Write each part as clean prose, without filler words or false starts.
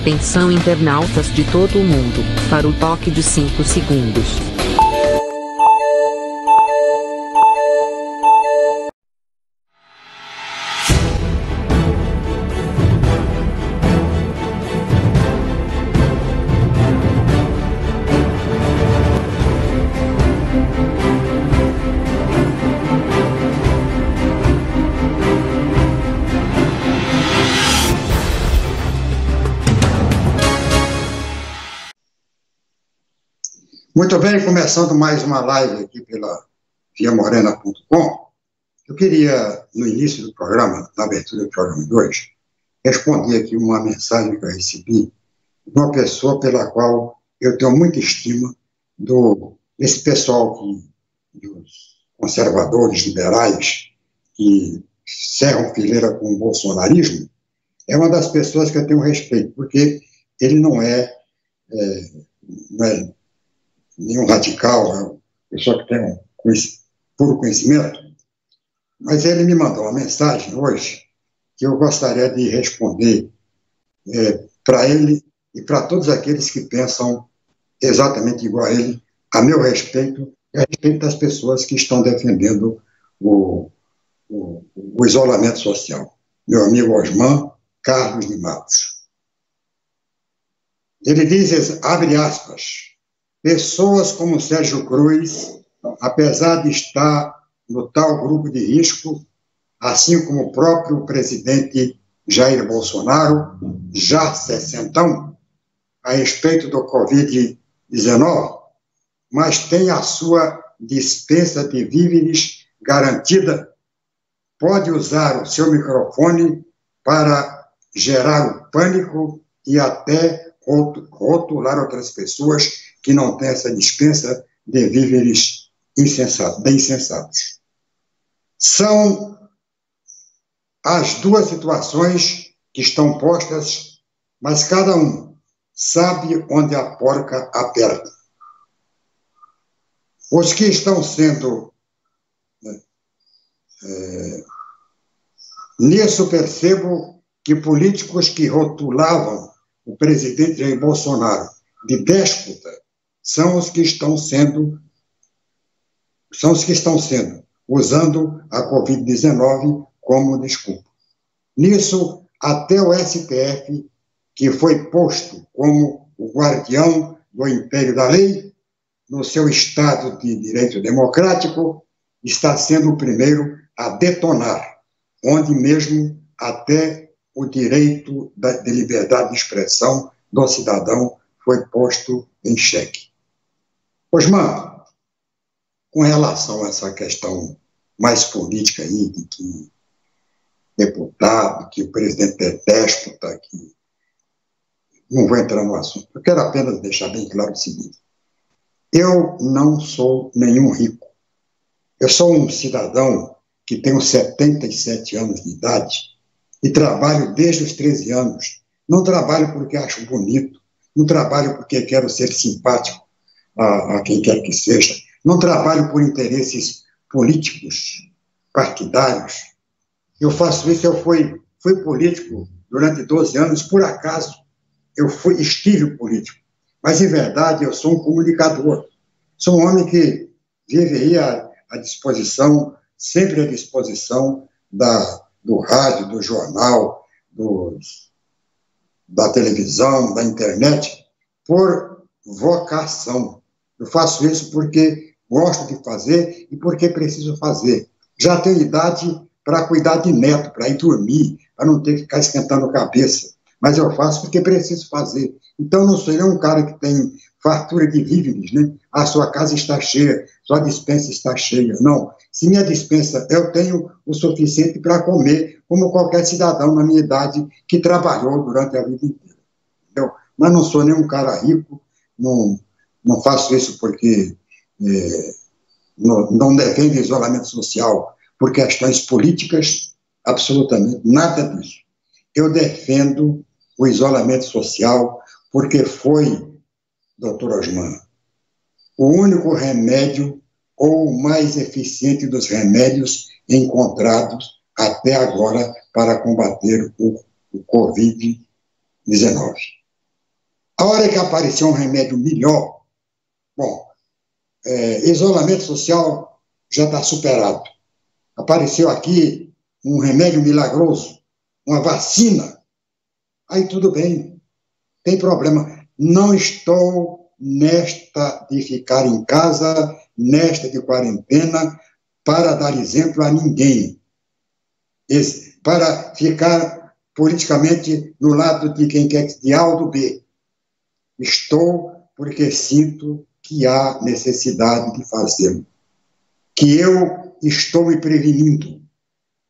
Atenção internautas de todo o mundo, para o toque de 5 segundos. Muito bem, começando mais uma live aqui pela viamorena.com. Eu queria, no início do programa, na abertura do programa de hoje, responder aqui uma mensagem que eu recebi de uma pessoa pela qual eu tenho muita estima, desse pessoal dos conservadores liberais que cerram fileira com o bolsonarismo. É uma das pessoas que eu tenho respeito, porque ele não é nenhum radical, é uma pessoa que tem puro conhecimento, mas ele me mandou uma mensagem hoje que eu gostaria de responder para ele e para todos aqueles que pensam exatamente igual a ele, a meu respeito e a respeito das pessoas que estão defendendo o isolamento social. Meu amigo Osman Carlos de Matos. Ele diz, abre aspas, pessoas como Sérgio Cruz, apesar de estar no tal grupo de risco, assim como o próprio presidente Jair Bolsonaro, já sessentão, a respeito do Covid-19, mas tem a sua dispensa de víveres garantida, pode usar o seu microfone para gerar o pânico e até rotular outras pessoas que não têm essa dispensa de víveres insensatos. São as duas situações que estão postas, mas cada um sabe onde a porca aperta. Os que estão sendo... nisso percebo que políticos que rotulavam o presidente Jair Bolsonaro de déspota são os que estão sendo usando a Covid-19 como desculpa. Nisso, até o STF, que foi posto como o guardião do império da lei, no seu Estado de Direito Democrático, está sendo o primeiro a detonar, onde mesmo até o direito de liberdade de expressão do cidadão foi posto em xeque. Osman, com relação a essa questão mais política aí, de que deputado, que o presidente é déspota, que não vou entrar no assunto, eu quero apenas deixar bem claro o seguinte, eu não sou nenhum rico, eu sou um cidadão que tenho 77 anos de idade e trabalho desde os 13 anos, não trabalho porque acho bonito, não trabalho porque quero ser simpático a quem quer que seja, não trabalho por interesses políticos, partidários. Eu faço isso, eu fui político durante 12 anos, por acaso estive político, mas em verdade eu sou um comunicador, sou um homem que vive aí à disposição, sempre à disposição do rádio, do jornal, da televisão, da internet, por vocação. Eu faço isso porque gosto de fazer e porque preciso fazer. Já tenho idade para cuidar de neto, para ir dormir, para não ter que ficar esquentando a cabeça. Mas eu faço porque preciso fazer. Então, não sou eu um cara que tem fartura de víveres, né? A sua casa está cheia, sua dispensa está cheia. Não. Se minha dispensa, eu tenho o suficiente para comer, como qualquer cidadão na minha idade que trabalhou durante a vida inteira. Entendeu? Mas não sou nenhum cara rico, não faço isso porque não defendo isolamento social por questões políticas, absolutamente nada disso. Eu defendo o isolamento social porque foi, doutor Osman, o único remédio ou o mais eficiente dos remédios encontrados até agora para combater o Covid-19. A hora que apareceu um remédio melhor, bom, isolamento social já está superado. Apareceu aqui um remédio milagroso, uma vacina, aí tudo bem, tem problema. Não estou nesta de ficar em casa, nesta de quarentena, para dar exemplo a ninguém, para ficar politicamente no lado de quem quer de A ou do B. Estou porque sinto que há necessidade de fazê-lo, que eu estou me prevenindo.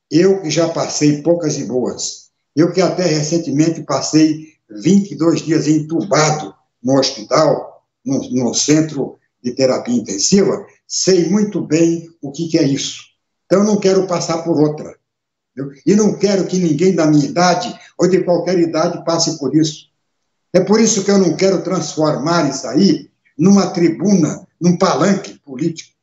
Eu que já passei poucas e boas, eu que até recentemente passei 22 dias entubado no hospital, no centro de terapia intensiva, sei muito bem o que é isso. Então, eu não quero passar por outra. E não quero que ninguém da minha idade ou de qualquer idade passe por isso. É por isso que eu não quero transformar isso aí numa tribuna, num palanque político.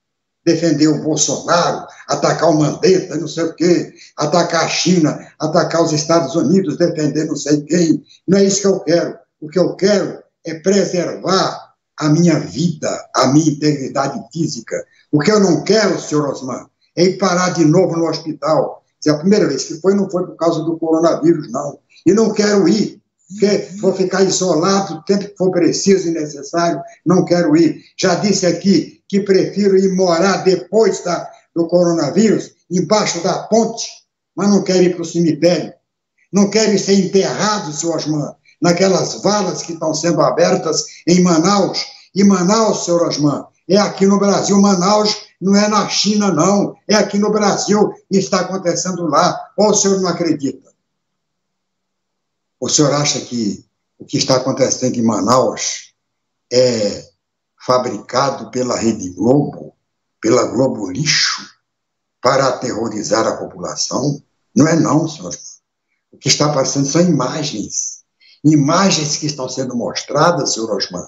Defender o Bolsonaro, atacar o Mandetta, não sei o quê, atacar a China, atacar os Estados Unidos, defender não sei quem. Não é isso que eu quero. O que eu quero é preservar a minha vida, a minha integridade física. O que eu não quero, senhor Osmar, é ir parar de novo no hospital. A primeira vez que foi, não foi por causa do coronavírus, não. E não quero ir, porque vou ficar isolado o tempo que for preciso e necessário, não quero ir. Já disse aqui que prefiro ir morar depois do coronavírus, embaixo da ponte, mas não quero ir para o cemitério. Não quero ir ser enterrado, senhor Osman, naquelas valas que estão sendo abertas em Manaus. E Manaus, senhor Osman, é aqui no Brasil. Manaus não é na China, não. É aqui no Brasil e está acontecendo lá. Ou o senhor não acredita? O senhor acha que o que está acontecendo em Manaus é fabricado pela Rede Globo, pela Globo Lixo, para aterrorizar a população? Não é não, senhor. O que está aparecendo são imagens. Imagens que estão sendo mostradas, senhor Osman,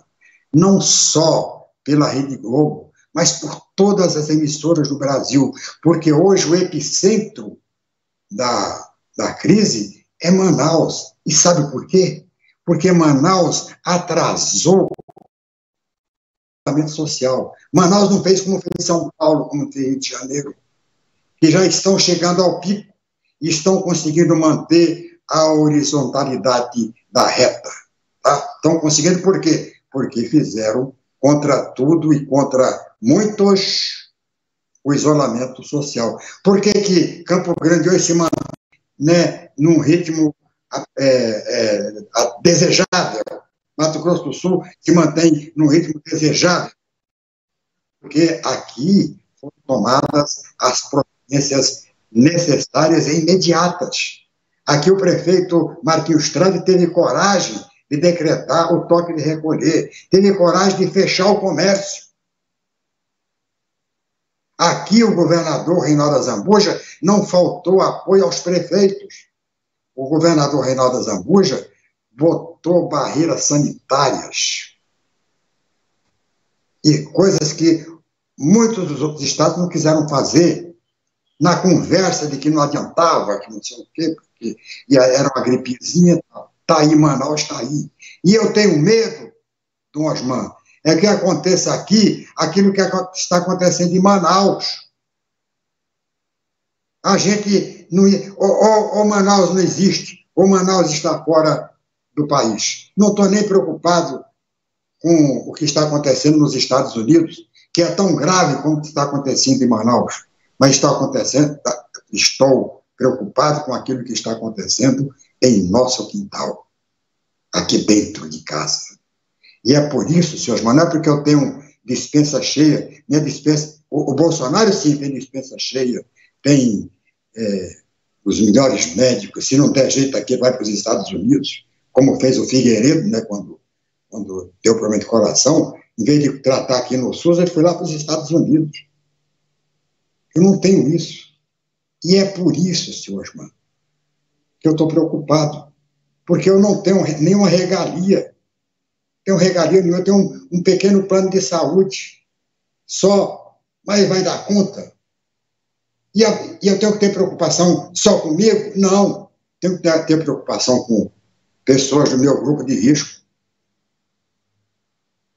não só pela Rede Globo, mas por todas as emissoras do Brasil, porque hoje o epicentro da crise é Manaus. E sabe por quê? Porque Manaus atrasou o isolamento social. Manaus não fez como fez São Paulo, como fez Rio de Janeiro, que já estão chegando ao pico e estão conseguindo manter a horizontalidade da reta. Tá? Estão conseguindo por quê? Porque fizeram contra tudo e contra muitos o isolamento social. Por que Campo Grande hoje se mantém, né, num ritmo desejável? Mato Grosso do Sul se mantém num ritmo desejável, porque aqui foram tomadas as providências necessárias e imediatas. Aqui o prefeito Marquinhos Trade teve coragem de decretar o toque de recolher, teve coragem de fechar o comércio. Aqui o governador Reinaldo Azambuja não faltou apoio aos prefeitos. O governador Reinaldo Azambuja botou barreiras sanitárias e coisas que muitos dos outros estados não quiseram fazer, na conversa de que não adiantava, que não sei o quê, porque era uma gripezinha. Está aí, Manaus está aí. E eu tenho medo, Dom Osman, é que aconteça aqui aquilo que está acontecendo em Manaus. A gente não... Ou Manaus não existe, ou Manaus está fora do país. Não estou nem preocupado com o que está acontecendo nos Estados Unidos, que é tão grave como está acontecendo em Manaus. Mas está acontecendo, estou preocupado com aquilo que está acontecendo em nosso quintal, aqui dentro de casa. E é por isso, senhores, mas não é porque eu tenho dispensa cheia, minha dispensa, o Bolsonaro sim tem dispensa cheia, tem os melhores médicos, se não der jeito aqui, vai para os Estados Unidos, como fez o Figueiredo, né, quando deu problema de coração, em vez de tratar aqui no SUS, ele foi lá para os Estados Unidos. Eu não tenho isso. E é por isso, senhor Osmar, que eu estou preocupado, porque eu não tenho nenhuma regalia. Tenho regalia nenhuma, eu tenho um pequeno plano de saúde, só, mas vai dar conta? E eu tenho que ter preocupação só comigo? Não, tenho que ter preocupação com pessoas do meu grupo de risco.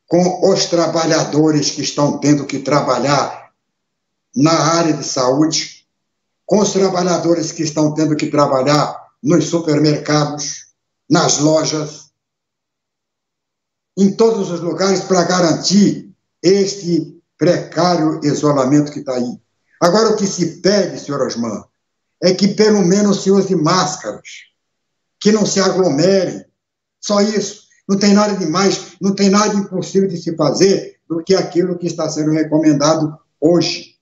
com os trabalhadores que estão tendo que trabalhar na área de saúde, com os trabalhadores que estão tendo que trabalhar nos supermercados, nas lojas, em todos os lugares para garantir este precário isolamento que está aí. Agora, o que se pede, senhor Osman, é que pelo menos se use máscaras, que não se aglomere, só isso. Não tem nada de mais, não tem nada de impossível de se fazer do que aquilo que está sendo recomendado hoje,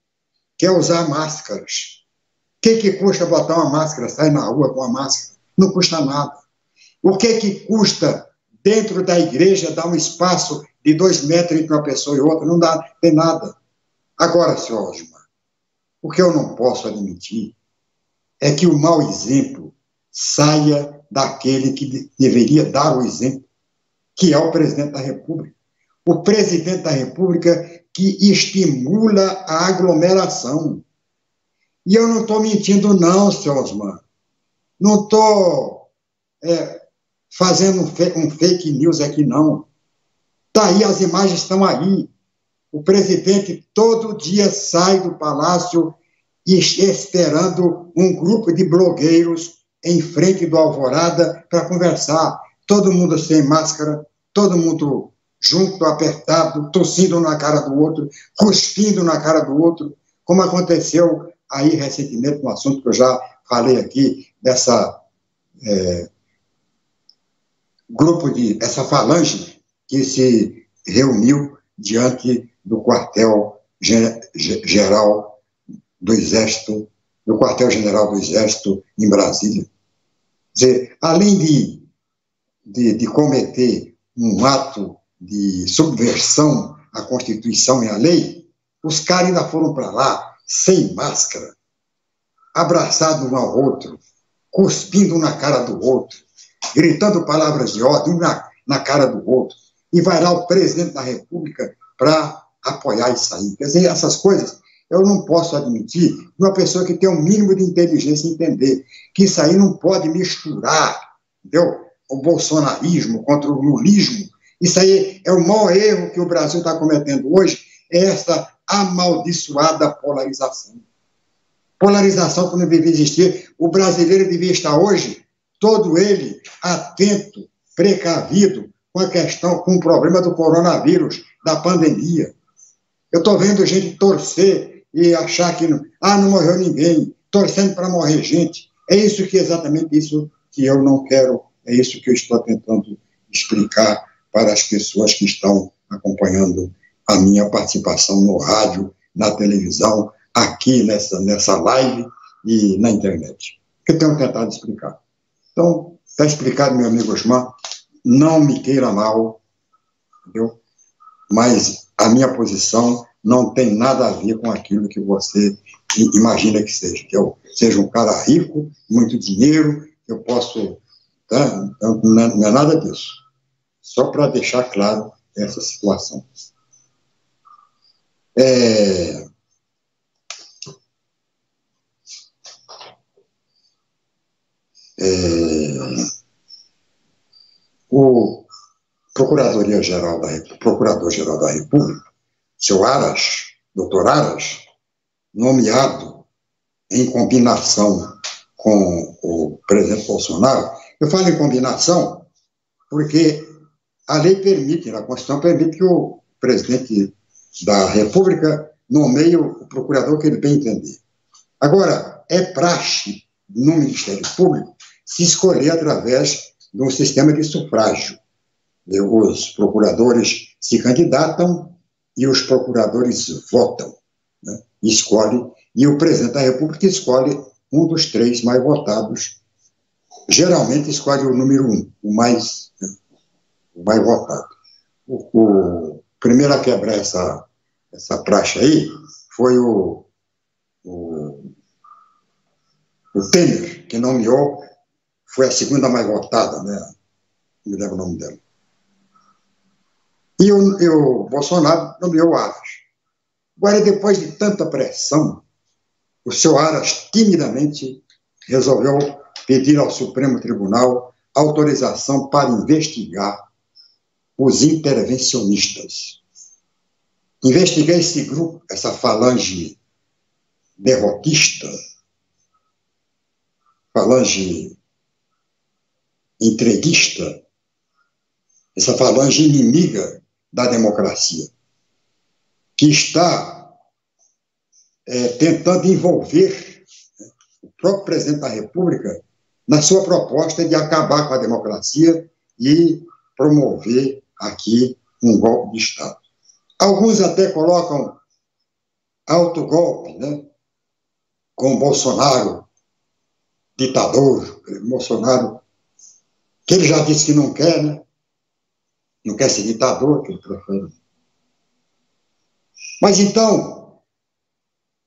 que é usar máscaras. O que custa botar uma máscara, sair na rua com uma máscara? Não custa nada. O que custa dentro da igreja dar um espaço de 2 metros entre uma pessoa e outra? Não dá, tem nada. Agora, senhor Osmar, o que eu não posso admitir é que o mau exemplo saia daquele que deveria dar o exemplo, que é o presidente da República. O presidente da República que estimula a aglomeração. E eu não estou mentindo, não, senhor Osmar. Não estou fazendo um fake news aqui, não. Está aí, as imagens estão aí. O presidente todo dia sai do palácio esperando um grupo de blogueiros em frente do Alvorada para conversar. Todo mundo sem máscara, todo mundo junto, apertado, tossindo na cara do outro, cuspindo na cara do outro, como aconteceu aí recentemente no assunto que eu já falei aqui, dessa essa falange que se reuniu diante do quartel-general do Exército, do quartel-general do Exército em Brasília. Quer dizer, além de cometer um ato de subversão à Constituição e à lei, os caras ainda foram para lá sem máscara, abraçados um ao outro, cuspindo na cara do outro, gritando palavras de ódio na cara do outro, e vai lá o presidente da República para apoiar isso aí. Quer dizer, essas coisas eu não posso admitir uma pessoa que tem um mínimo de inteligência entender que isso aí não pode misturar, entendeu? O bolsonarismo contra o lulismo. Isso aí é o maior erro que o Brasil está cometendo hoje, é essa amaldiçoada polarização. Polarização que não devia existir. O brasileiro devia estar hoje, todo ele atento, precavido com a questão, com o problema do coronavírus, da pandemia. Eu estou vendo gente torcer e achar que não morreu ninguém, torcendo para morrer gente. É isso que exatamente isso que eu não quero, é isso que eu estou tentando explicar para as pessoas que estão acompanhando a minha participação no rádio, na televisão, aqui nessa live e na internet. Que eu tenho tentado explicar. Então, está explicado, meu amigo Osmar, não me queira mal, entendeu? Mas a minha posição não tem nada a ver com aquilo que você imagina que seja. Que eu seja um cara rico, muito dinheiro, eu posso... Tá? Então, não é nada disso. Só para deixar claro essa situação. O Procurador-Geral da República, seu Aras, doutor Aras, nomeado em combinação com o presidente Bolsonaro. Eu falo em combinação porque a lei permite, a Constituição permite que o presidente da República nomeie o procurador que ele bem entender. Agora, é praxe no Ministério Público se escolher através de um sistema de sufrágio. Os procuradores se candidatam e os procuradores votam, né? E o presidente da República escolhe um dos 3 mais votados. Geralmente escolhe o número 1, o mais votado. O primeiro a quebrar essa praxe aí foi o Temer, que nomeou, foi a segunda mais votada, né? Não me lembro o nome dela. E o Bolsonaro nomeou o Aras. Agora, depois de tanta pressão, o seu Aras timidamente resolveu pedir ao Supremo Tribunal autorização para investigar os intervencionistas. Investiguei esse grupo, essa falange derrotista, falange entreguista, essa falange inimiga da democracia, que está tentando envolver o próprio presidente da República na sua proposta de acabar com a democracia e promover aqui um golpe de Estado. Alguns até colocam autogolpe, né? Com Bolsonaro, ditador, Bolsonaro, que ele já disse que não quer, né? Não quer ser ditador, que ele prefere. Mas então,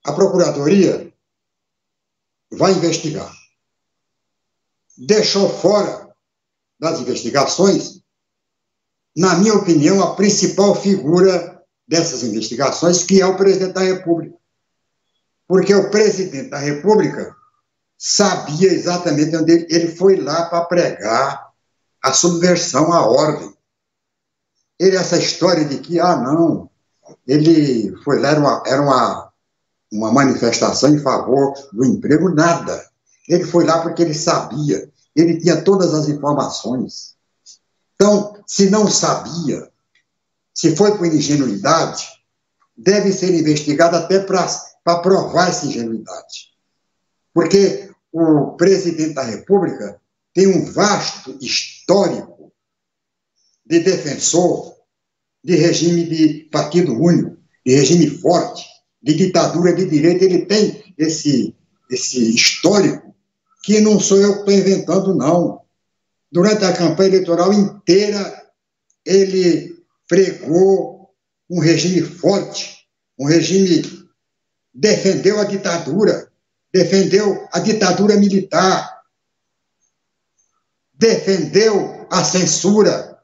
a Procuradoria vai investigar. Deixou fora das investigações, na minha opinião, a principal figura dessas investigações, que é o presidente da República. Porque o presidente da República sabia exatamente onde ele foi lá para pregar a subversão à ordem. Essa história de que, não, ele foi lá, era uma manifestação em favor do emprego, nada. Ele foi lá porque ele sabia, ele tinha todas as informações. Então, se não sabia, se foi por ingenuidade, deve ser investigado até para provar essa ingenuidade. Porque o presidente da República tem um vasto histórico de defensor de regime de partido único, de regime forte, de ditadura de direito. Ele tem esse histórico que não sou eu que estou inventando, não. Durante a campanha eleitoral inteira, ele pregou um regime forte, um regime, defendeu a ditadura militar, defendeu a censura,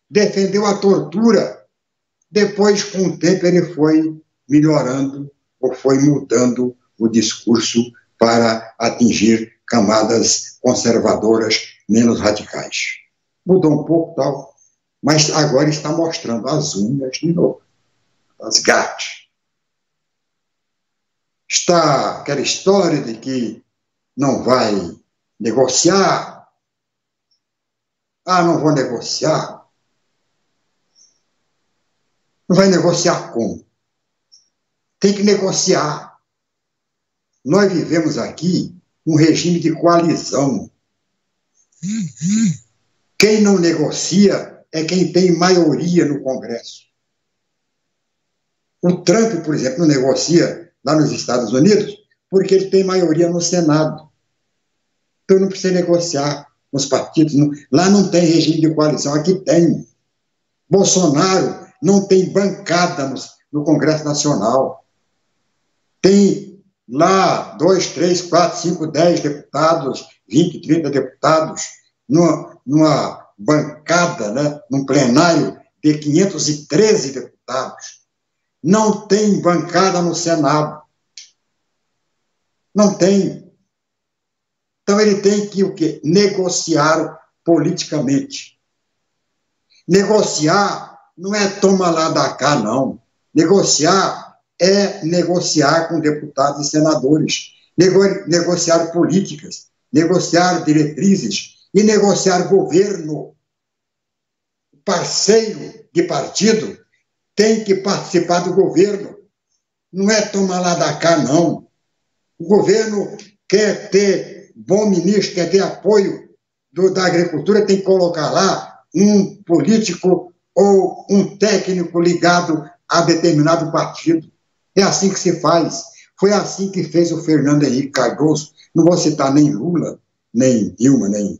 defendeu a tortura. Depois, com o tempo, ele foi melhorando ou foi mudando o discurso para atingir camadas conservadoras menos radicais. Mudou um pouco, tal, mas agora está mostrando as unhas de novo, as garras. Está aquela história de que não vai negociar. Não vou negociar. Não vai negociar como? Tem que negociar. Nós vivemos aqui um regime de coalizão. Quem não negocia é quem tem maioria no Congresso. O Trump, por exemplo, não negocia lá nos Estados Unidos porque ele tem maioria no Senado. Então não precisa negociar nos partidos. Lá não tem regime de coalição, aqui tem. Bolsonaro não tem bancada no Congresso Nacional. Tem lá 2, 3, 4, 5, 10 deputados, 20, 30 deputados, numa bancada, né, num plenário de 513 deputados. Não tem bancada no Senado. Não tem. Então ele tem que o quê? Negociar politicamente. Negociar não é toma lá da cá, não. Negociar é negociar com deputados e senadores, negociar políticas, negociar diretrizes e negociar governo. O parceiro de partido tem que participar do governo. Não é tomar lá da cá, não. O governo quer ter bom ministro, quer ter apoio da agricultura, tem que colocar lá um político ou um técnico ligado a determinado partido. É assim que se faz. Foi assim que fez o Fernando Henrique Cardoso. Não vou citar nem Lula, nem Dilma, nem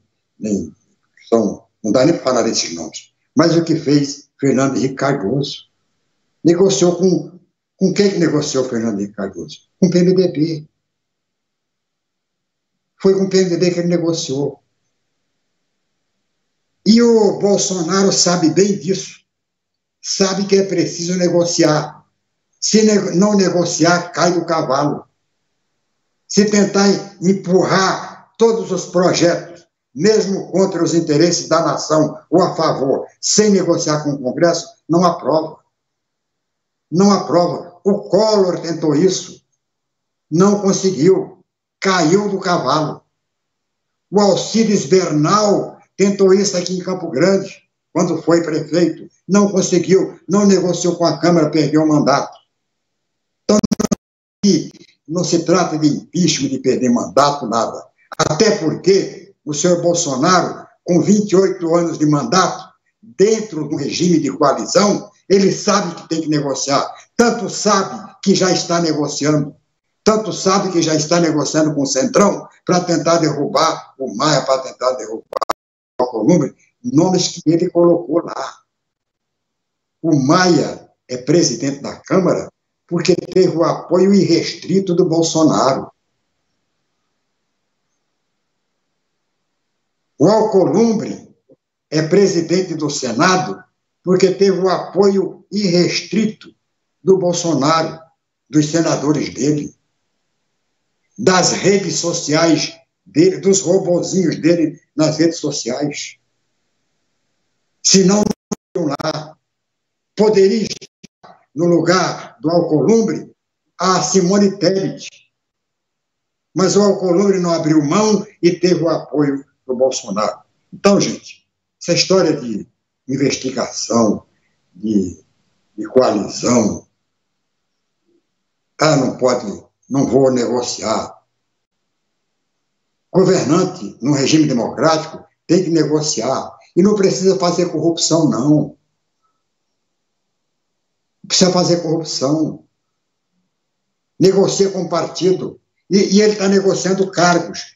não dá nem para falar desses nomes. Mas o que fez Fernando Henrique Cardoso? Negociou com quem que negociou Fernando Henrique Cardoso? Com o PMDB. Foi com o PMDB que ele negociou. E o Bolsonaro sabe bem disso. Sabe que é preciso negociar. Se não negociar, cai do cavalo. Se tentar empurrar todos os projetos mesmo contra os interesses da nação ou a favor, sem negociar com o Congresso, não aprova. Não aprova. O Collor tentou isso, não conseguiu, caiu do cavalo. O Alcides Bernal tentou isso aqui em Campo Grande, quando foi prefeito, não conseguiu, não negociou com a Câmara, perdeu o mandato. Então, não se trata de impeachment, de perder mandato, nada. Até porque o senhor Bolsonaro, com 28 anos de mandato, dentro do regime de coalizão, ele sabe que tem que negociar. Tanto sabe que já está negociando. Tanto sabe que já está negociando com o Centrão para tentar derrubar o Maia, para tentar derrubar o Alcolumbre, nomes que ele colocou lá. O Maia é presidente da Câmara porque teve o apoio irrestrito do Bolsonaro. O Alcolumbre é presidente do Senado porque teve o apoio irrestrito do Bolsonaro, dos senadores dele, das redes sociais dele, dos robozinhos dele nas redes sociais. Se não lá, poderia estar no lugar do Alcolumbre a Simone Tebet. Mas o Alcolumbre não abriu mão e teve o apoio do Bolsonaro. Então, gente, essa história de investigação, de coalizão, não pode, não vou negociar. Governante, no regime democrático, tem que negociar. E não precisa fazer corrupção, não. Não precisa fazer corrupção. Negocia com o partido. E ele está negociando cargos.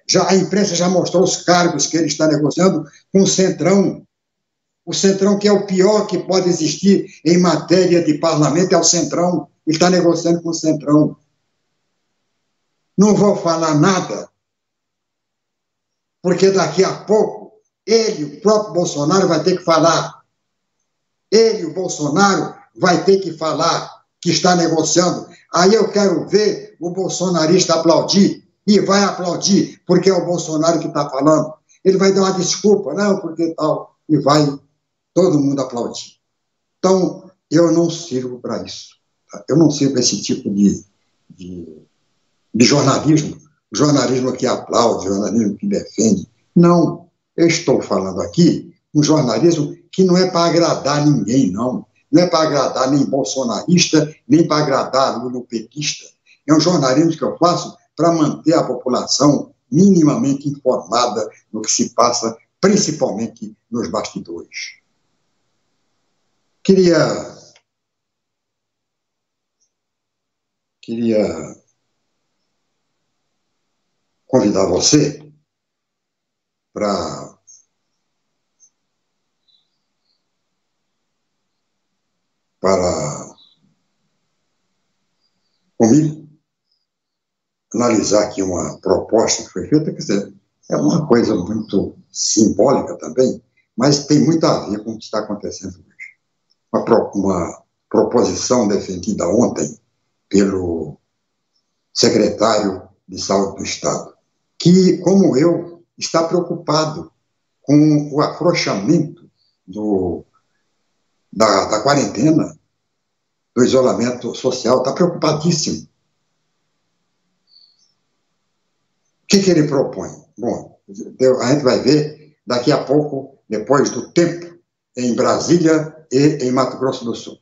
Já, a imprensa já mostrou os cargos que ele está negociando com o Centrão. O Centrão, que é o pior que pode existir em matéria de parlamento, é o Centrão. Ele está negociando com o Centrão. Não vou falar nada, porque daqui a pouco ele, o próprio Bolsonaro, vai ter que falar. Ele, o Bolsonaro, vai ter que falar que está negociando. Aí eu quero ver o bolsonarista aplaudir, e vai aplaudir, porque é o Bolsonaro que está falando. Ele vai dar uma desculpa, não, porque tal, e vai todo mundo aplaudir. Então, eu não sirvo para isso. Tá? Eu não sirvo esse tipo de jornalismo, jornalismo que aplaude, jornalismo que defende. Não, eu estou falando aqui um jornalismo que não é para agradar ninguém, não. Não é para agradar nem bolsonarista, nem para agradar lulopetista. É um jornalismo que eu faço para manter a população minimamente informada do que se passa, principalmente nos bastidores. Queria convidar você para comigo analisar aqui uma proposta que foi feita, quer dizer, é uma coisa muito simbólica também, mas tem muito a ver com o que está acontecendo hoje. Uma proposição defendida ontem pelo secretário de Saúde do Estado, que, como eu, está preocupado com o afrouxamento da quarentena, do isolamento social, está preocupadíssimo. O que ele propõe? Bom, a gente vai ver daqui a pouco, depois do tempo, em Brasília e em Mato Grosso do Sul.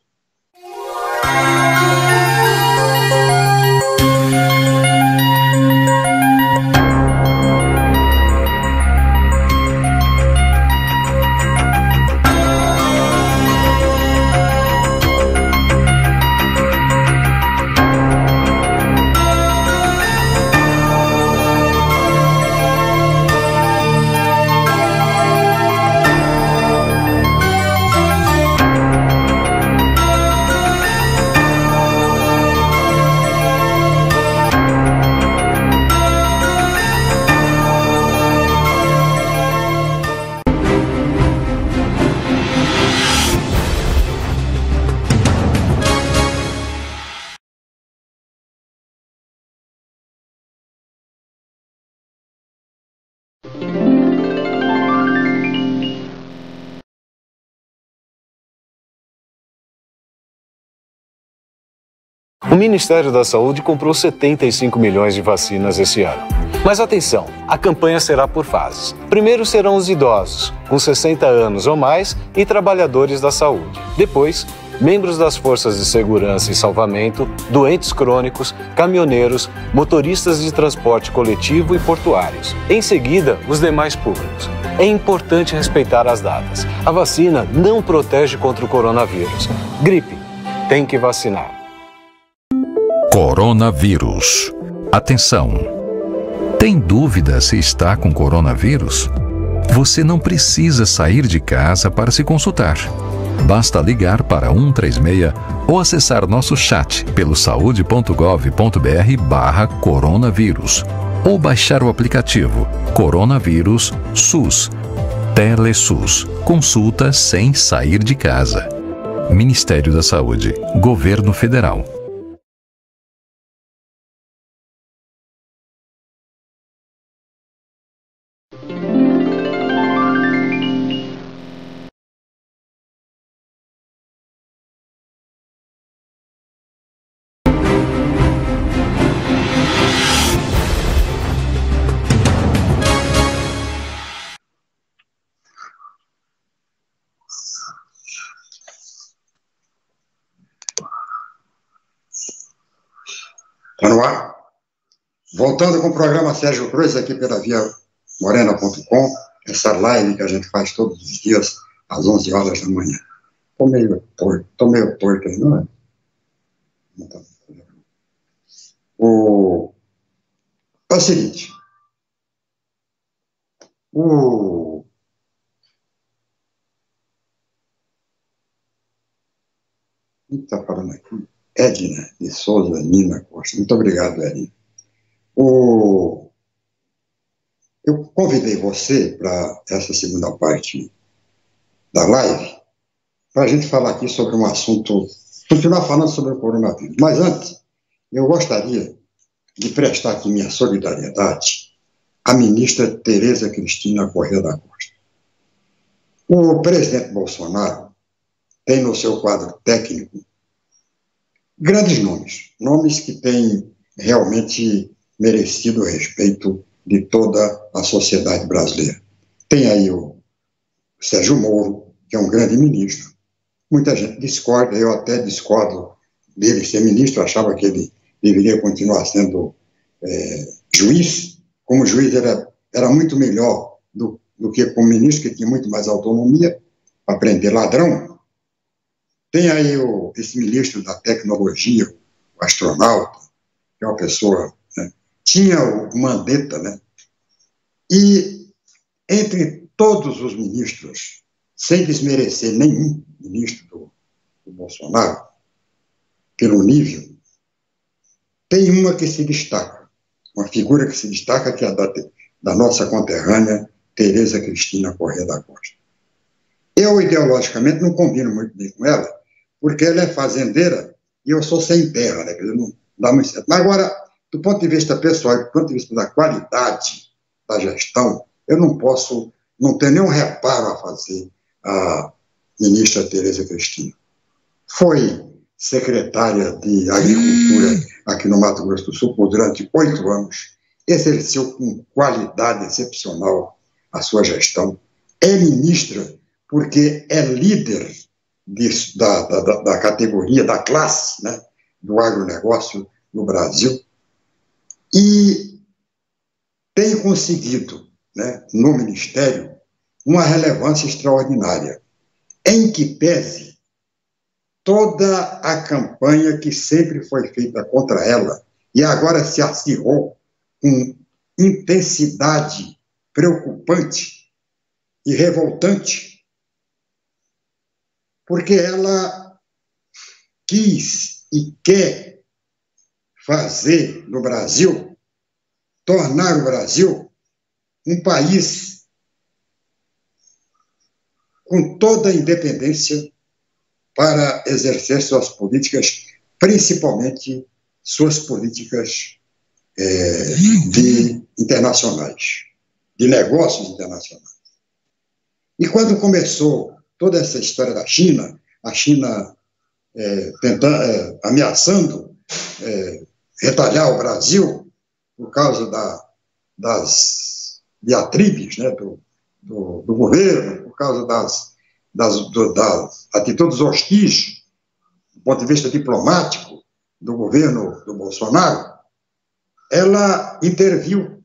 O Ministério da Saúde comprou 75 milhões de vacinas esse ano. Mas atenção, a campanha será por fases. Primeiro serão os idosos, com 60 anos ou mais, e trabalhadores da saúde. Depois, membros das forças de segurança e salvamento, doentes crônicos, caminhoneiros, motoristas de transporte coletivo e portuários. Em seguida, os demais públicos. É importante respeitar as datas. A vacina não protege contra o coronavírus. Gripe, tem que vacinar. Coronavírus. Atenção! Tem dúvida se está com coronavírus? Você não precisa sair de casa para se consultar. Basta ligar para 136 ou acessar nosso chat pelo saude.gov.br/coronavírus ou baixar o aplicativo Coronavírus SUS. TeleSUS. Consulta sem sair de casa. Ministério da Saúde. Governo Federal. Está no ar? Voltando com o programa Sérgio Cruz, aqui pela viamorena.com, essa live que a gente faz todos os dias, às 11 horas da manhã. Estou meio torto aí, não é? É o seguinte, o que está falando aqui? Edna de Souza Nina Costa. Muito obrigado, Edna. Eu convidei você para essa segunda parte da live para a gente falar aqui sobre um assunto, continuar falando sobre o coronavírus. Mas antes, eu gostaria de prestar aqui minha solidariedade à ministra Tereza Cristina Corrêa da Costa. O presidente Bolsonaro tem no seu quadro técnico grandes nomes que têm realmente merecido o respeito de toda a sociedade brasileira. Tem aí o Sérgio Moro, que é um grande ministro. Muita gente discorda, eu até discordo dele ser ministro, achava que ele deveria continuar sendo juiz. Como juiz era muito melhor do que como ministro, que tinha muito mais autonomia para prender ladrão. Tem aí esse ministro da tecnologia, o astronauta, que é uma pessoa, né? Tinha o Mandetta, né? E entre todos os ministros, sem desmerecer nenhum ministro do Bolsonaro, pelo nível, tem uma que se destaca, uma figura que se destaca, que é a da nossa conterrânea Tereza Cristina Corrêa da Costa. Eu, ideologicamente, não combino muito bem com ela, porque ela é fazendeira e eu sou sem terra, né? Não dá muito certo. Mas agora, do ponto de vista pessoal e do ponto de vista da qualidade da gestão, eu não tenho nenhum reparo a fazer a ministra Tereza Cristina. Foi secretária de Agricultura aqui no Mato Grosso do Sul durante 8 anos, exerceu com qualidade excepcional a sua gestão, é ministra porque é líder da categoria, da classe, né, do agronegócio no Brasil, e tem conseguido, né, no Ministério, uma relevância extraordinária, em que pese toda a campanha que sempre foi feita contra ela, e agora se acirrou com intensidade preocupante e revoltante, porque ela quis e quer fazer no Brasil, tornar o Brasil um país com toda a independência para exercer suas políticas, principalmente suas políticas internacionais, de negócios internacionais. E quando começou toda essa história da China, a China ameaçando retalhar o Brasil por causa das diatribes, né, do governo, por causa das atitudes hostis, do ponto de vista diplomático, do governo do Bolsonaro, ela interviu,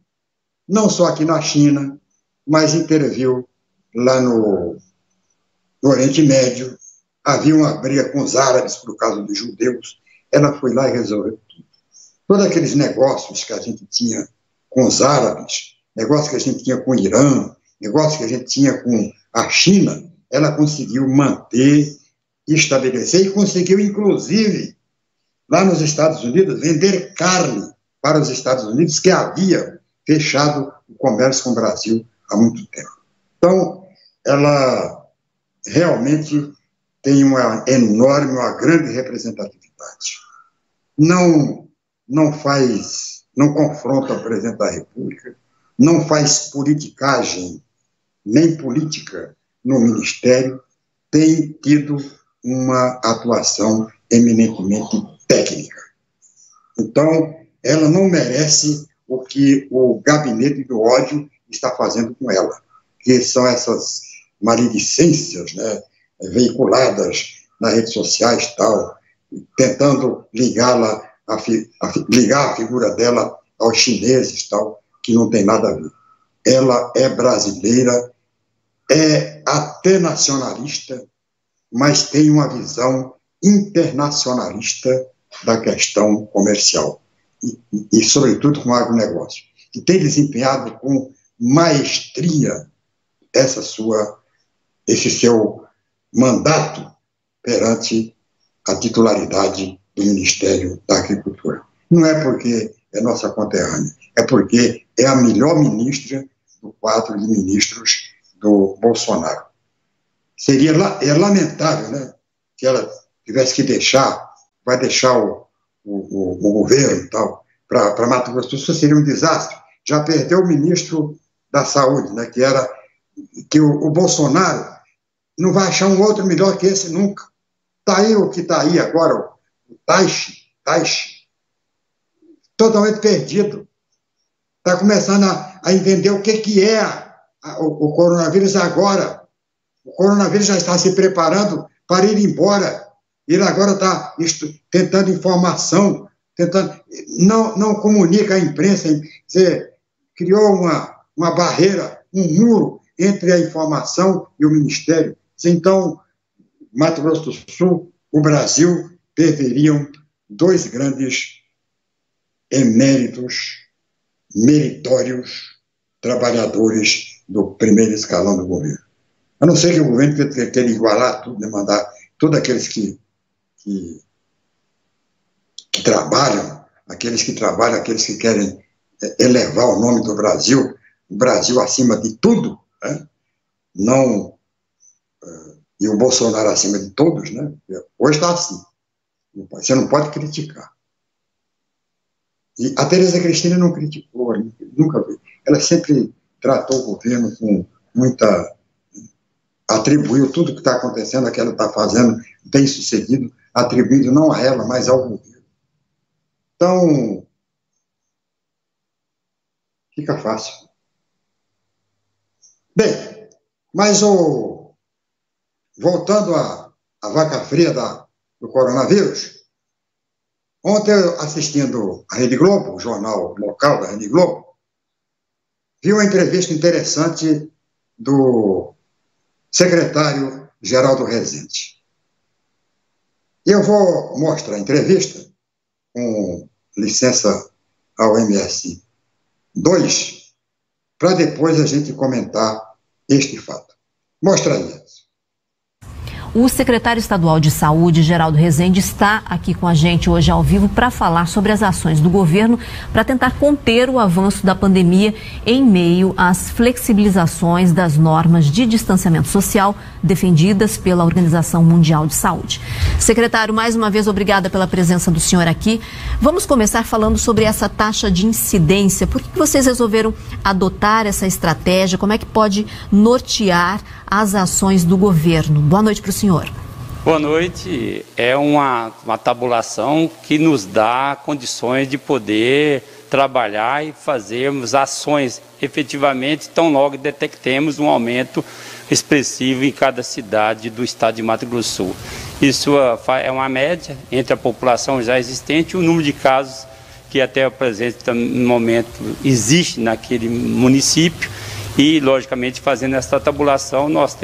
não só aqui na China, mas interviu lá no Oriente Médio. Havia uma briga com os árabes por causa dos judeus. Ela foi lá e resolveu tudo. Todos aqueles negócios que a gente tinha com os árabes, negócios que a gente tinha com o Irã, negócios que a gente tinha com a China, ela conseguiu manter, estabelecer e conseguiu, inclusive, lá nos Estados Unidos, vender carne para os Estados Unidos, que havia fechado o comércio com o Brasil há muito tempo. Então, ela realmente tem uma grande representatividade. Não confronta o presidente da República, não faz politicagem, nem política no Ministério, tem tido uma atuação eminentemente técnica. Então, ela não merece o que o gabinete do ódio está fazendo com ela, que são essas maledicências, né, veiculadas nas redes sociais, tal, tentando ligar a figura dela aos chineses, tal, que não tem nada a ver. Ela é brasileira, é até nacionalista, mas tem uma visão internacionalista da questão comercial e sobretudo, com o agronegócio. E tem desempenhado com maestria esse seu mandato perante a titularidade do Ministério da Agricultura. Não é porque é nossa conterrânea, é porque é a melhor ministra do quadro de ministros do Bolsonaro. Seria lamentável, né, que ela tivesse que vai deixar o governo e tal, para Mato Grosso do Sul, seria um desastre. Já perdeu o ministro da Saúde, né, que o Bolsonaro não vai achar um outro melhor que esse nunca. Está aí o que está aí agora, o Taishi, totalmente perdido. Está começando a entender o que é o coronavírus agora. O coronavírus já está se preparando para ir embora. Ele agora está tentando informação, não comunica à imprensa, criou uma barreira, um muro entre a informação e o Ministério. Então, Mato Grosso do Sul, o Brasil, perderiam dois grandes eméritos, meritórios trabalhadores do primeiro escalão do governo. A não ser que o governo queira igualar tudo, né, mandar todos aqueles que trabalham, aqueles que querem elevar o nome do Brasil, o Brasil acima de tudo, né? E o Bolsonaro acima de todos, né? Hoje está assim. Você não pode criticar. E a Tereza Cristina não criticou, nunca viu. Ela sempre tratou o governo com muita... atribuiu tudo que está acontecendo, que ela está fazendo bem sucedido, atribuindo não a ela, mas ao governo. Então, fica fácil. Bem, mas voltando à vaca fria do coronavírus, ontem, assistindo a Rede Globo, o jornal local da Rede Globo, vi uma entrevista interessante do secretário Geraldo Rezende. Eu vou mostrar a entrevista, com licença ao MS 2, para depois a gente comentar este fato. Mostra aí. O secretário estadual de Saúde, Geraldo Rezende, está aqui com a gente hoje ao vivo para falar sobre as ações do governo para tentar conter o avanço da pandemia em meio às flexibilizações das normas de distanciamento social defendidas pela Organização Mundial de Saúde. Secretário, mais uma vez, obrigada pela presença do senhor aqui. Vamos começar falando sobre essa taxa de incidência. Por que vocês resolveram adotar essa estratégia? Como é que pode nortear as ações do governo? Boa noite para o senhor. Boa noite. É uma tabulação que nos dá condições de poder trabalhar e fazermos ações efetivamente tão logo detectemos um aumento expressivo em cada cidade do estado de Mato Grosso do Sul. Isso é uma média entre a população já existente e o número de casos que até o presente momento existe naquele município e, logicamente, fazendo essa tabulação, nós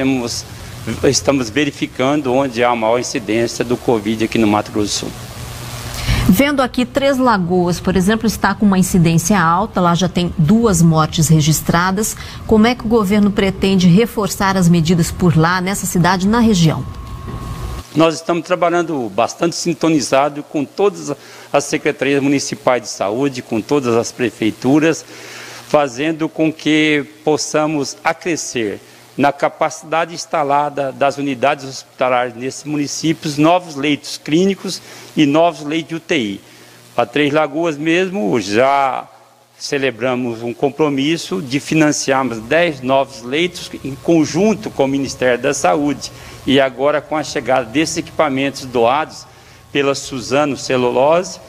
estamos verificando onde há a maior incidência do Covid aqui no Mato Grosso do Sul. Vendo aqui, Três Lagoas, por exemplo, está com uma incidência alta, lá já tem 2 mortes registradas. Como é que o governo pretende reforçar as medidas por lá, nessa cidade, na região? Nós estamos trabalhando bastante sintonizado com todas as secretarias municipais de saúde, com todas as prefeituras, fazendo com que possamos acrescer na capacidade instalada das unidades hospitalares nesses municípios, novos leitos clínicos e novos leitos de UTI. Para Três Lagoas mesmo, já celebramos um compromisso de financiarmos 10 novos leitos em conjunto com o Ministério da Saúde. E agora, com a chegada desses equipamentos doados pela Suzano Celulose,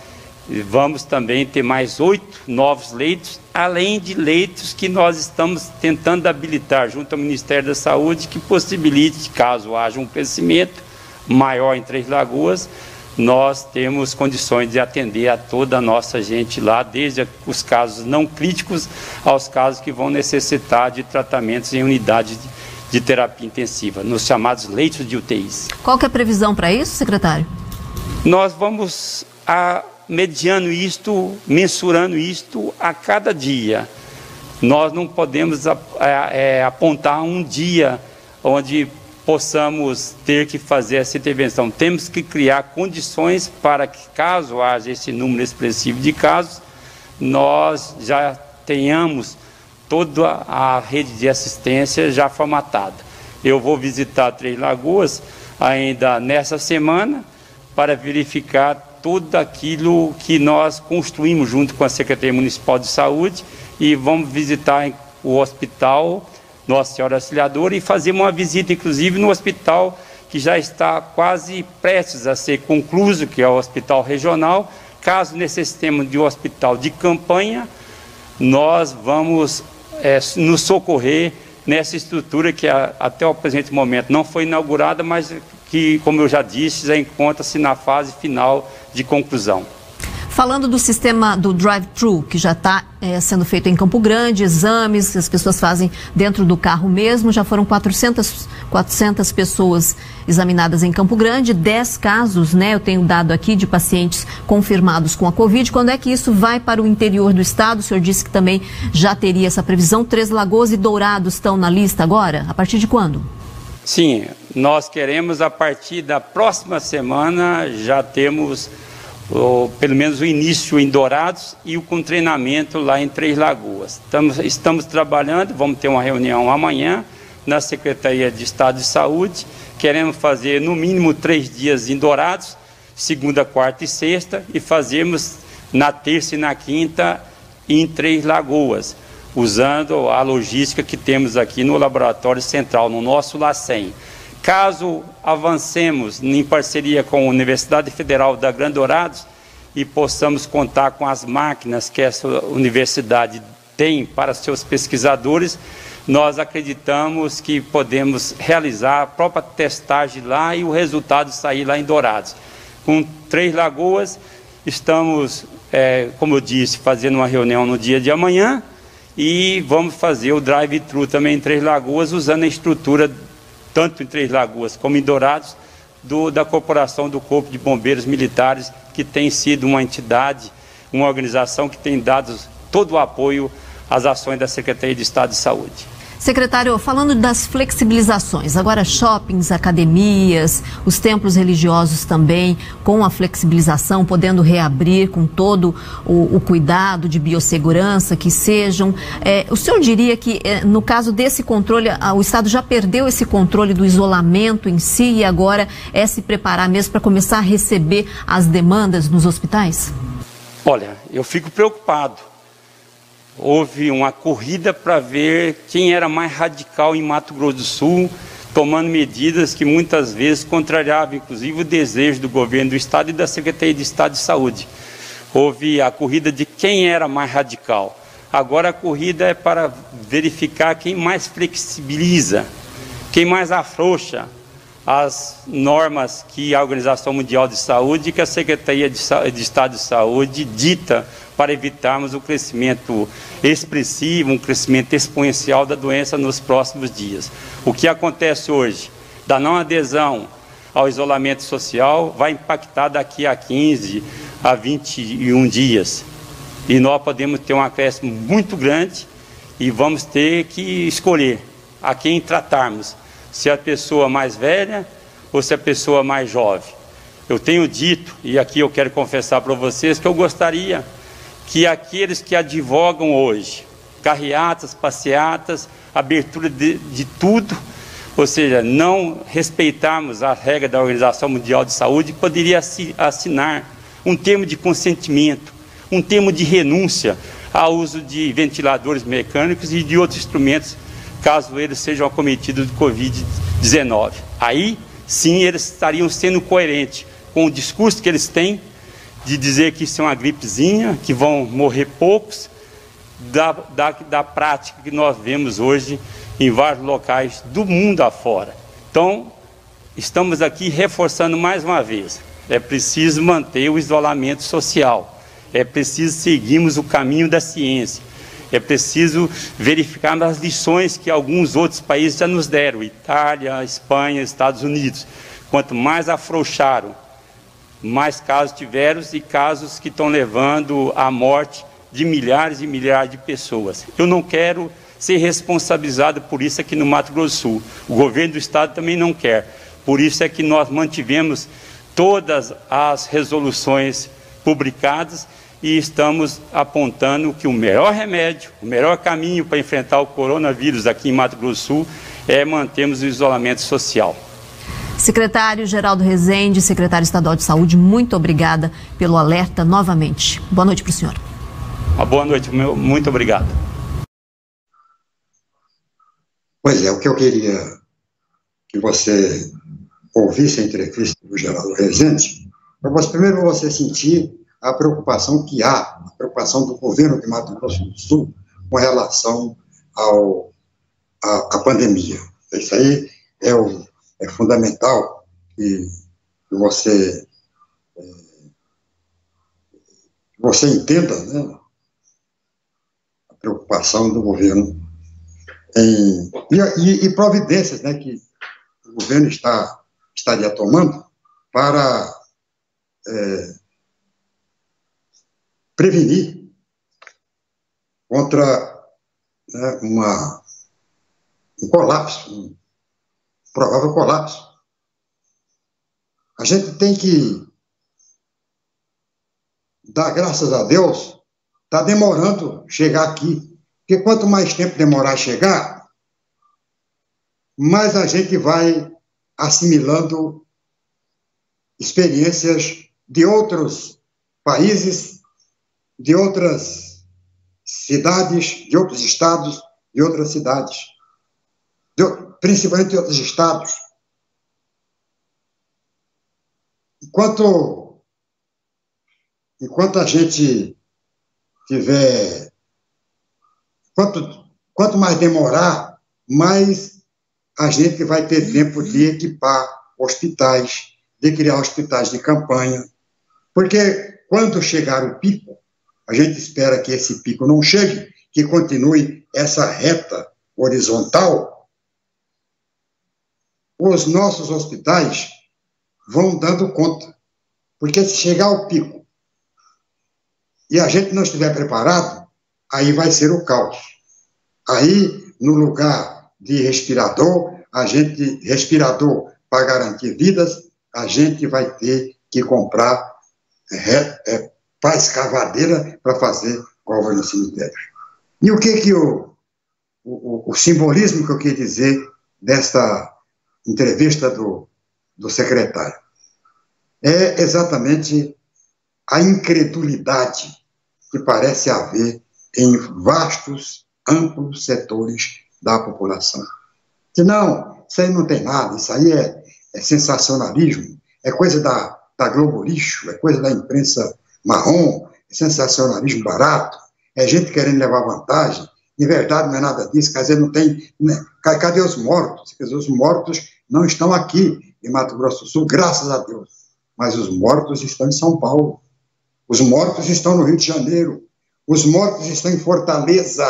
vamos também ter mais 8 novos leitos, além de leitos que nós estamos tentando habilitar junto ao Ministério da Saúde, que possibilite, caso haja um crescimento maior em Três Lagoas, nós temos condições de atender a toda a nossa gente lá, desde os casos não críticos aos casos que vão necessitar de tratamentos em unidade de terapia intensiva, nos chamados leitos de UTIs. Qual que é a previsão para isso, secretário? Nós vamos mediando isto, mensurando isto a cada dia. Nós não podemos apontar um dia onde possamos ter que fazer essa intervenção. Temos que criar condições para que, caso haja esse número expressivo de casos, nós já tenhamos toda a rede de assistência já formatada. Eu vou visitar Três Lagoas ainda nessa semana para verificar tudo aquilo que nós construímos junto com a Secretaria Municipal de Saúde e vamos visitar o hospital Nossa Senhora Auxiliadora e fazer uma visita, inclusive, no hospital que já está quase prestes a ser concluído, que é o Hospital Regional. Caso necessitemos de um hospital de campanha, nós vamos nos socorrer nessa estrutura que até o presente momento não foi inaugurada, mas que, como eu já disse, já encontra-se na fase final de conclusão. Falando do sistema do drive-thru, que já está sendo feito em Campo Grande, exames que as pessoas fazem dentro do carro mesmo, já foram 400 pessoas examinadas em Campo Grande, 10 casos, né, eu tenho dado aqui, de pacientes confirmados com a Covid. Quando é que isso vai para o interior do estado? O senhor disse que também já teria essa previsão. Três Lagoas e Dourados estão na lista agora? A partir de quando? Sim, nós queremos, a partir da próxima semana, já temos pelo menos o início em Dourados e o com treinamento lá em Três Lagoas. Estamos trabalhando, vamos ter uma reunião amanhã na Secretaria de Estado de Saúde. Queremos fazer no mínimo 3 dias em Dourados, segunda, quarta e sexta, e fazermos na terça e na quinta em Três Lagoas, usando a logística que temos aqui no Laboratório Central, no nosso LACEN. Caso avancemos em parceria com a Universidade Federal da Grande Dourados e possamos contar com as máquinas que essa universidade tem para seus pesquisadores, nós acreditamos que podemos realizar a própria testagem lá e o resultado sair lá em Dourados. Com Três Lagoas, estamos, como eu disse, fazendo uma reunião no dia de amanhã e vamos fazer o drive-thru também em Três Lagoas, usando a estrutura tanto em Três Lagoas como em Dourados, da Corporação do Corpo de Bombeiros Militares, que tem sido uma entidade, uma organização que tem dado todo o apoio às ações da Secretaria de Estado de Saúde. Secretário, falando das flexibilizações, agora shoppings, academias, os templos religiosos também, com a flexibilização, podendo reabrir com todo o cuidado de biossegurança que sejam. O senhor diria que, no caso desse controle, o Estado já perdeu esse controle do isolamento em si e agora é se preparar mesmo para começar a receber as demandas nos hospitais? Olha, eu fico preocupado. Houve uma corrida para ver quem era mais radical em Mato Grosso do Sul, tomando medidas que muitas vezes contrariavam, inclusive, o desejo do governo do Estado e da Secretaria de Estado de Saúde. Houve a corrida de quem era mais radical. Agora a corrida é para verificar quem mais flexibiliza, quem mais afrouxa as normas que a Organização Mundial de Saúde e que a Secretaria de Estado de Saúde dita para evitarmos o crescimento expressivo, um crescimento exponencial da doença nos próximos dias. O que acontece hoje, da não adesão ao isolamento social, vai impactar daqui a 15 a 21 dias. E nós podemos ter um acréscimo muito grande e vamos ter que escolher a quem tratarmos, se é a pessoa mais velha ou se é a pessoa mais jovem. Eu tenho dito, e aqui eu quero confessar para vocês, que eu gostaria que aqueles que advogam hoje, carreatas, passeatas, abertura de tudo, ou seja, não respeitarmos a regra da Organização Mundial de Saúde, poderia assinar um termo de consentimento, um termo de renúncia ao uso de ventiladores mecânicos e de outros instrumentos, caso eles sejam acometidos de Covid-19. Aí, sim, eles estariam sendo coerentes com o discurso que eles têm, de dizer que isso é uma gripezinha, que vão morrer poucos, da prática que nós vemos hoje em vários locais do mundo afora. Então, estamos aqui reforçando mais uma vez, é preciso manter o isolamento social, é preciso seguirmos o caminho da ciência, é preciso verificar as lições que alguns outros países já nos deram, Itália, Espanha, Estados Unidos. Quanto mais afrouxaram, mais casos tiveram e casos que estão levando à morte de milhares e milhares de pessoas. Eu não quero ser responsabilizado por isso aqui no Mato Grosso do Sul. O governo do Estado também não quer. Por isso é que nós mantivemos todas as resoluções publicadas e estamos apontando que o melhor remédio, o melhor caminho para enfrentar o coronavírus aqui em Mato Grosso do Sul é mantermos o isolamento social. Secretário Geraldo Rezende, secretário estadual de Saúde, muito obrigada pelo alerta novamente. Boa noite para o senhor. Uma boa noite, muito obrigado. Pois é, o que eu queria que você ouvisse a entrevista do Geraldo Rezende, primeiro você sentir a preocupação que há, a preocupação do governo de Mato Grosso do Sul com relação à pandemia. Isso aí é fundamental que você entenda, né, a preocupação do governo e providências, né, que o governo estaria tomando para prevenir contra, né, um colapso, um provável colapso. A gente tem que dar graças a Deus, está demorando chegar aqui, porque quanto mais tempo demorar a chegar, mais a gente vai assimilando experiências de outros países, de outras cidades, de outros estados, de outras cidades, principalmente de outros estados. Enquanto a gente tiver... Quanto mais demorar, mais a gente vai ter tempo de equipar hospitais, de criar hospitais de campanha, porque quando chegar o pico, a gente espera que esse pico não chegue, que continue essa reta horizontal, os nossos hospitais vão dando conta, porque se chegar ao pico e a gente não estiver preparado, aí vai ser o caos. Aí, no lugar de respirador, respirador para garantir vidas, a gente vai ter que comprar para escavadeira para fazer cova no cemitério. E o que o simbolismo que eu quis dizer desta entrevista do secretário? É exatamente a incredulidade que parece haver em vastos, amplos setores da população. Não, isso aí não tem nada, isso aí é sensacionalismo, é coisa da Globo Lixo, é coisa da imprensa marrom, é sensacionalismo barato, é gente querendo levar vantagem. De verdade, não é nada disso, quer dizer, não tem... Né? Cadê os mortos? Quer dizer, os mortos não estão aqui em Mato Grosso do Sul, graças a Deus, mas os mortos estão em São Paulo, os mortos estão no Rio de Janeiro, os mortos estão em Fortaleza,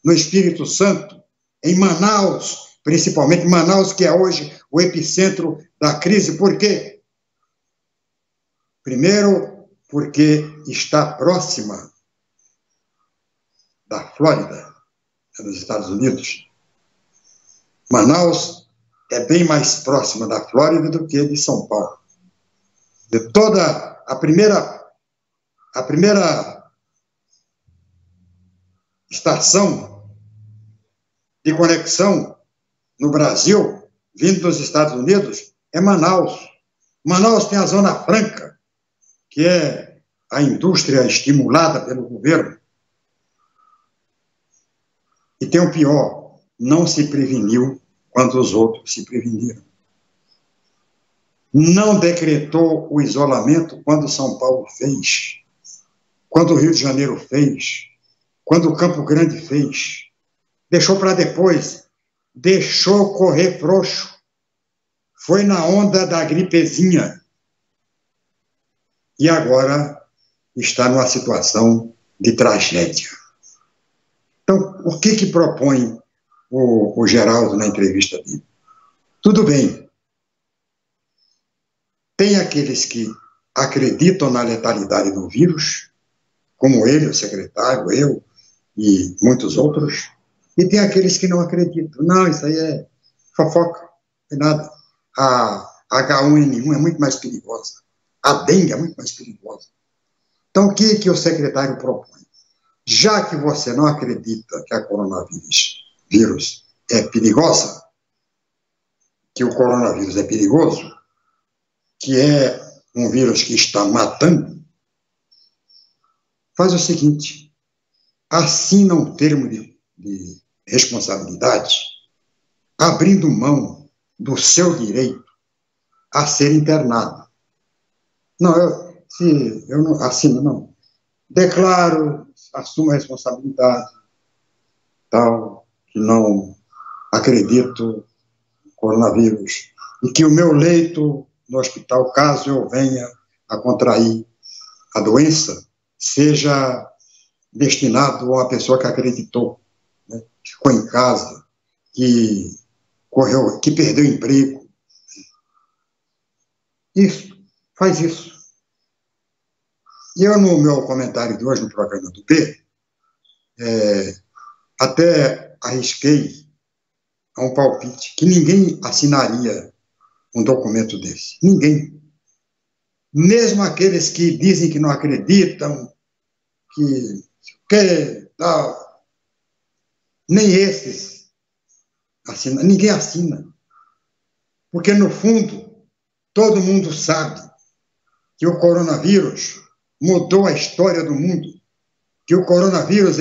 no Espírito Santo, em Manaus, principalmente Manaus, que é hoje o epicentro da crise. Por quê? Primeiro, porque está próxima da Flórida, nos Estados Unidos. Manaus é bem mais próxima da Flórida do que de São Paulo. De toda a primeira estação de conexão no Brasil, vindo dos Estados Unidos, é Manaus. Manaus tem a Zona Franca, que é a indústria estimulada pelo governo. E tem o pior, não se preveniu quando os outros se preveniram. Não decretou o isolamento quando São Paulo fez, quando o Rio de Janeiro fez, quando o Campo Grande fez. Deixou para depois, deixou correr frouxo. Foi na onda da gripezinha. E agora está numa situação de tragédia. Então, o que propõe o Geraldo na entrevista dele? Tudo bem. Tem aqueles que acreditam na letalidade do vírus, como ele, o secretário, eu e muitos outros, e tem aqueles que não acreditam. Não, isso aí é fofoca, não é nada. A H1N1 é muito mais perigosa. A dengue é muito mais perigosa. Então, o que o secretário propõe? Já que você não acredita que a coronavírus é perigosa, que o coronavírus é perigoso, que é um vírus que está matando, faz o seguinte, assina um termo de responsabilidade, abrindo mão do seu direito a ser internado. Não, eu não assino, não. Declaro, assumo a responsabilidade, tal, que não acredito no coronavírus, e que o meu leito no hospital, caso eu venha a contrair a doença, seja destinado a uma pessoa que acreditou, né, que ficou em casa, que perdeu o emprego. Isso, faz isso. E eu, no meu comentário de hoje, no programa do B, até arrisquei a um palpite que ninguém assinaria um documento desse. Ninguém. Mesmo aqueles que dizem que não acreditam, que tal, nem esses assinam. Ninguém assina. Porque, no fundo, todo mundo sabe que o coronavírus mudou a história do mundo, que o coronavírus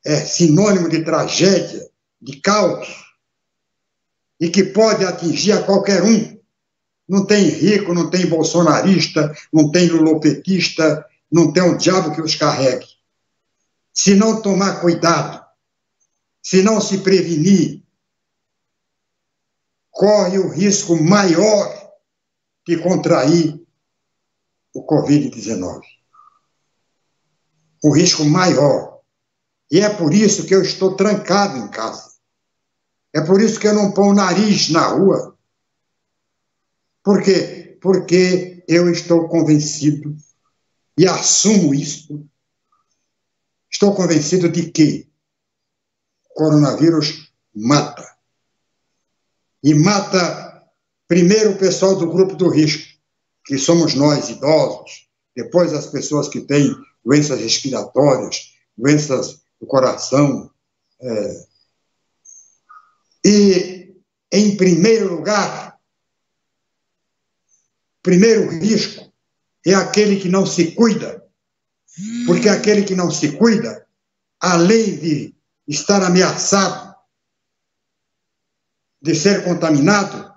é sinônimo de tragédia, de caos, e que pode atingir a qualquer um. Não tem rico, não tem bolsonarista, não tem lulopetista, não tem um diabo que os carregue. Se não tomar cuidado, se não se prevenir, corre o risco maior de contrair o Covid-19. O risco maior. E é por isso que eu estou trancado em casa. É por isso que eu não ponho o nariz na rua. Por quê? Porque eu estou convencido, e assumo isso, estou convencido de que o coronavírus mata. e mata primeiro o pessoal do grupo do risco, que somos nós, idosos, depois as pessoas que têm doenças respiratórias, doenças do coração. E, em primeiro lugar, primeiro risco é aquele que não se cuida, porque aquele que não se cuida, além de estar ameaçado de ser contaminado,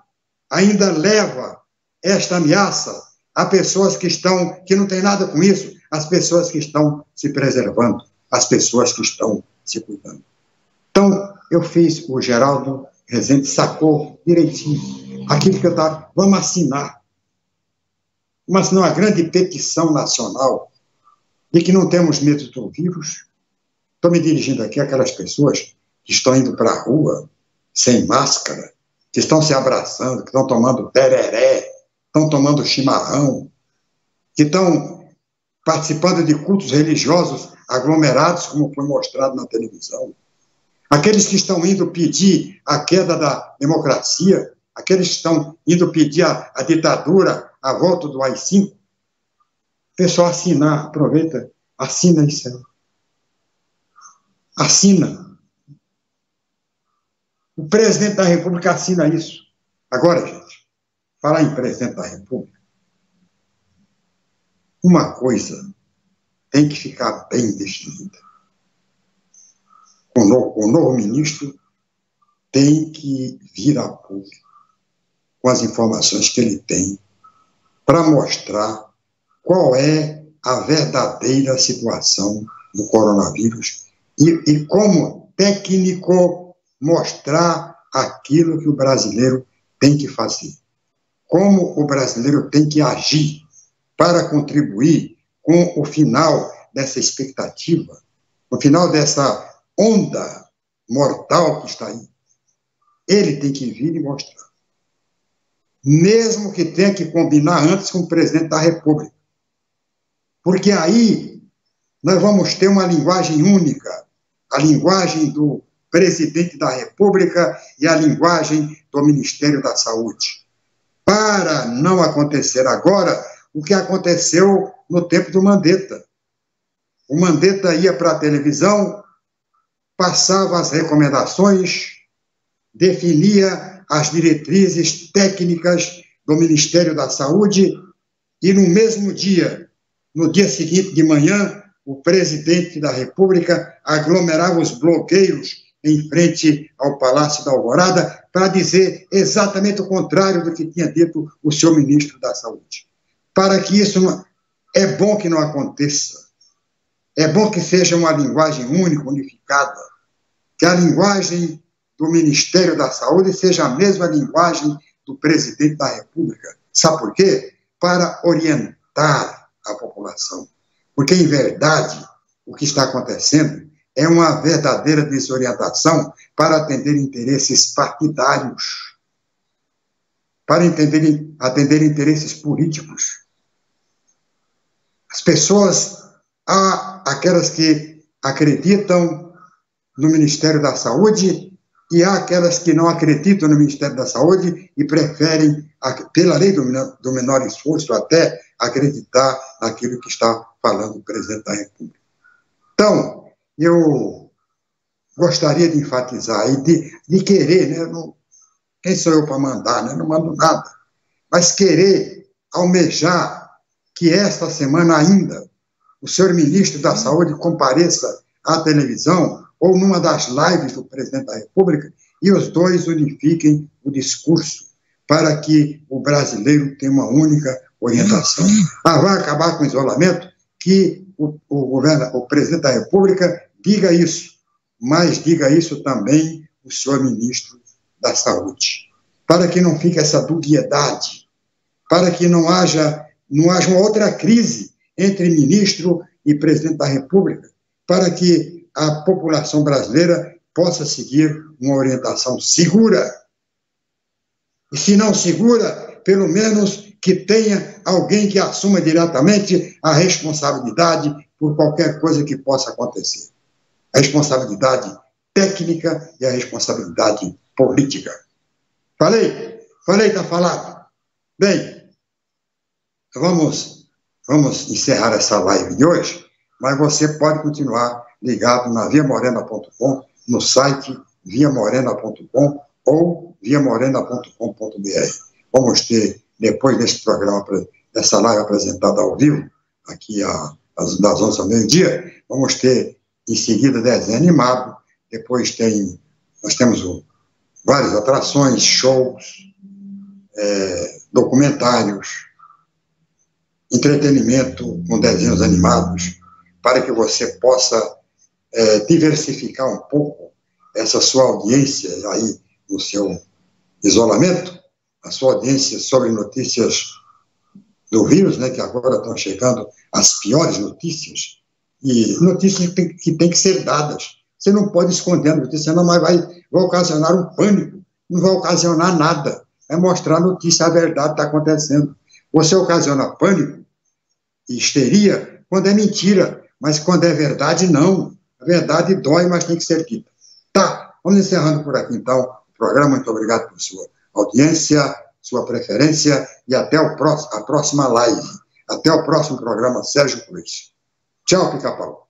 ainda leva esta ameaça a pessoas que não têm nada com isso, as pessoas que estão se preservando, as pessoas que estão se cuidando. Então, eu fiz, o Geraldo Rezende sacou direitinho aquilo que eu estava, vamos assinar. Mas não, a grande petição nacional de que não temos medo do vírus. Estou me dirigindo aqui àquelas pessoas que estão indo para a rua sem máscara, que estão se abraçando, que estão tomando tereré, estão tomando chimarrão, que estão participando de cultos religiosos aglomerados, como foi mostrado na televisão. Aqueles que estão indo pedir a queda da democracia, aqueles que estão indo pedir a ditadura, a volta do AI-5. Pessoal, assinar, aproveita, assina isso aí. Assina. O presidente da República assina isso. Agora, gente, falar em presidente da República, uma coisa tem que ficar bem definida. O novo ministro tem que vir a público com as informações que ele tem para mostrar qual é a verdadeira situação do coronavírus e como técnico mostrar aquilo que o brasileiro tem que fazer. Como o brasileiro tem que agir para contribuir com o final dessa expectativa, o final dessa onda mortal que está aí. Ele tem que vir e mostrar. Mesmo que tenha que combinar antes com o presidente da República. Porque aí nós vamos ter uma linguagem única, a linguagem do presidente da República e a linguagem do Ministério da Saúde. Para não acontecer agora o que aconteceu no tempo do Mandetta. O Mandetta ia para a televisão, passava as recomendações, definia as diretrizes técnicas do Ministério da Saúde e no mesmo dia, no dia seguinte de manhã, o presidente da República aglomerava os blogueiros em frente ao Palácio da Alvorada para dizer exatamente o contrário do que tinha dito o seu ministro da Saúde. Para que isso é bom que não aconteça. É bom que seja uma linguagem única, unificada, que a linguagem do Ministério da Saúde seja a mesma linguagem do presidente da República. Sabe por quê? Para orientar a população. Porque, em verdade, o que está acontecendo é uma verdadeira desorientação para atender interesses partidários, para atender interesses políticos. As pessoas, há aquelas que acreditam no Ministério da Saúde e há aquelas que não acreditam no Ministério da Saúde e preferem, pela lei do menor esforço, até acreditar naquilo que está falando o presidente da República. Então, eu gostaria de enfatizar e de querer, né? Quem sou eu para mandar, né? Não mando nada. Mas querer, almejar que esta semana ainda o senhor ministro da Saúde compareça à televisão ou numa das lives do presidente da República e os dois unifiquem o discurso para que o brasileiro tenha uma única orientação. Vai acabar com o isolamento? Que o presidente da República diga isso, mas diga isso também o senhor ministro da Saúde, para que não fique essa dubiedade, para que não haja uma outra crise entre ministro e presidente da República, para que a população brasileira possa seguir uma orientação segura. E se não segura, pelo menos que tenha alguém que assuma diretamente a responsabilidade por qualquer coisa que possa acontecer. A responsabilidade técnica e a responsabilidade política. Falei, tá falado. Bem, vamos encerrar essa live de hoje, mas você pode continuar ligado na viamorena.com, no site viamorena.com ou viamorena.com.br. Vamos ter, depois desse programa, dessa live apresentada ao vivo, aqui das 11 ao meio-dia, vamos ter em seguida desenho animado, depois nós temos várias atrações, shows, documentários, entretenimento com desenhos animados, para que você possa diversificar um pouco essa sua audiência aí no seu isolamento, a sua audiência sobre notícias do vírus, né, que agora estão chegando as piores notícias, e notícias que têm que ser dadas. Você não pode esconder a notícia, não, mas vai ocasionar um pânico, não vai ocasionar nada, é mostrar a notícia, a verdade está acontecendo. Você ocasiona pânico e histeria quando é mentira, mas quando é verdade, não. A verdade dói, mas tem que ser dita. Tá, vamos encerrando por aqui, então, o programa. Muito obrigado por sua audiência, sua preferência, e até a próxima live. Até o próximo programa, Sérgio Cruz. Tchau, Pica-Pau.